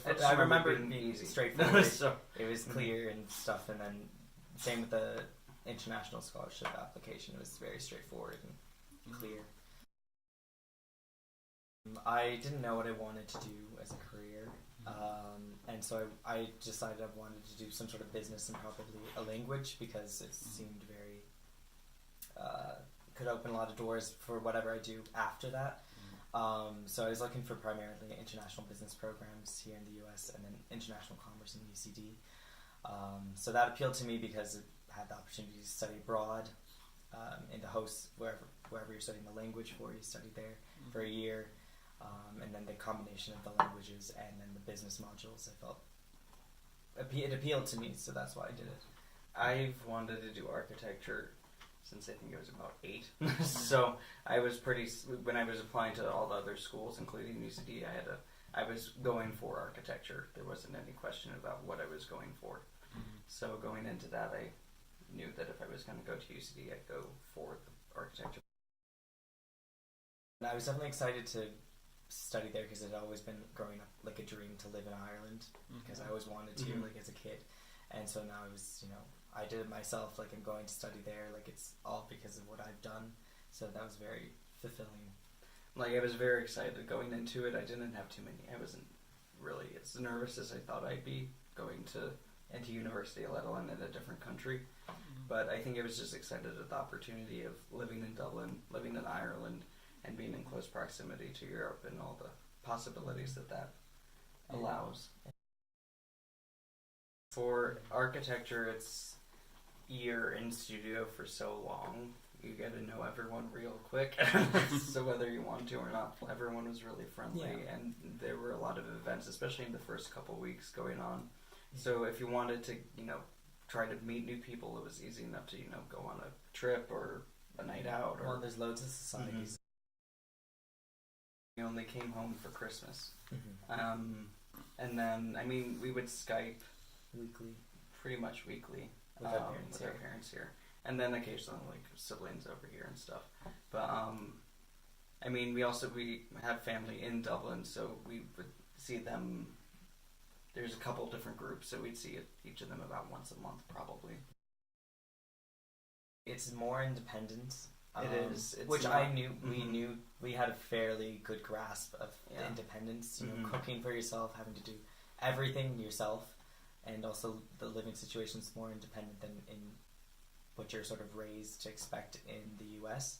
I remember it being easy. straightforward. So, it was clear and stuff, and then same with the international scholarship application. It was very straightforward and clear. I didn't know what I wanted to do as a career, and so I decided I wanted to do some sort of business and probably a language, because it seemed very could open a lot of doors for whatever I do after that. So I was looking for primarily international business programs here in the U.S. and then international commerce in UCD. So that appealed to me because it had the opportunity to study abroad in the host, wherever you're studying the language for, you study there for a year. And then the combination of the languages and then the business modules, I felt it appealed to me, so that's why I did it. I've wanted to do architecture since I think it was about 8. So I was when I was applying to all the other schools, including UCD, I was going for architecture. There wasn't any question about what I was going for. So going into that, I knew that if I was going to go to UCD, I'd go for the architecture. And I was definitely excited to study there because it had always been growing up like a dream to live in Ireland, because I always wanted to, like as a kid. And so now I was, I did it myself, like I'm going to study there, like it's all because of what I've done. So that was very fulfilling. Like I was very excited going into it. I didn't have too many. I wasn't really as nervous as I thought I'd be going into university, let alone in a different country. But I think I was just excited at the opportunity of living in Dublin, living in Ireland, and being in close proximity to Europe and all the possibilities that allows. For architecture, you're in studio for so long, you get to know everyone real quick. So whether you want to or not, everyone was really friendly, and there were a lot of events, especially in the first couple weeks going on. So if you wanted to, try to meet new people, it was easy enough to, go on a trip or a night out. Well, there's loads of societies. We only came home for Christmas. And then, we would Skype weekly, pretty much weekly, with our parents here. And then occasionally, like, siblings over here and stuff. But, we had family in Dublin, so we would see them. There's a couple different groups, so we'd see each of them about once a month, probably. It's more independent. It is. Which I knew, we had a fairly good grasp of the independence, cooking for yourself, having to do everything yourself, and also the living situation is more independent than in what you're sort of raised to expect in the U.S.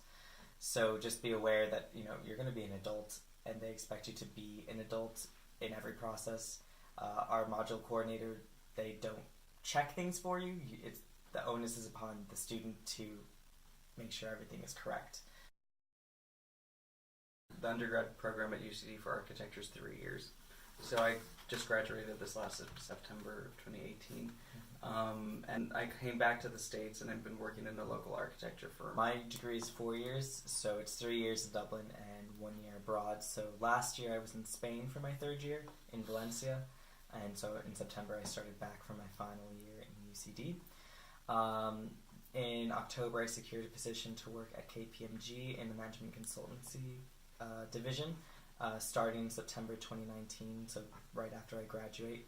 So just be aware that, you're going to be an adult, and they expect you to be an adult in every process. Our module coordinator, they don't check things for you. The onus is upon the student to make sure everything is correct. The undergrad program at UCD for architecture is 3 years. So I just graduated this last September of 2018. And I came back to the States, and I've been working in the local architecture firm. My degree is 4 years, so it's 3 years in Dublin and 1 year abroad. So last year I was in Spain for my 3rd year in Valencia, and so in September I started back for my final year in UCD. In October, I secured a position to work at KPMG in the management consultancy division, starting September 2019, so right after I graduate.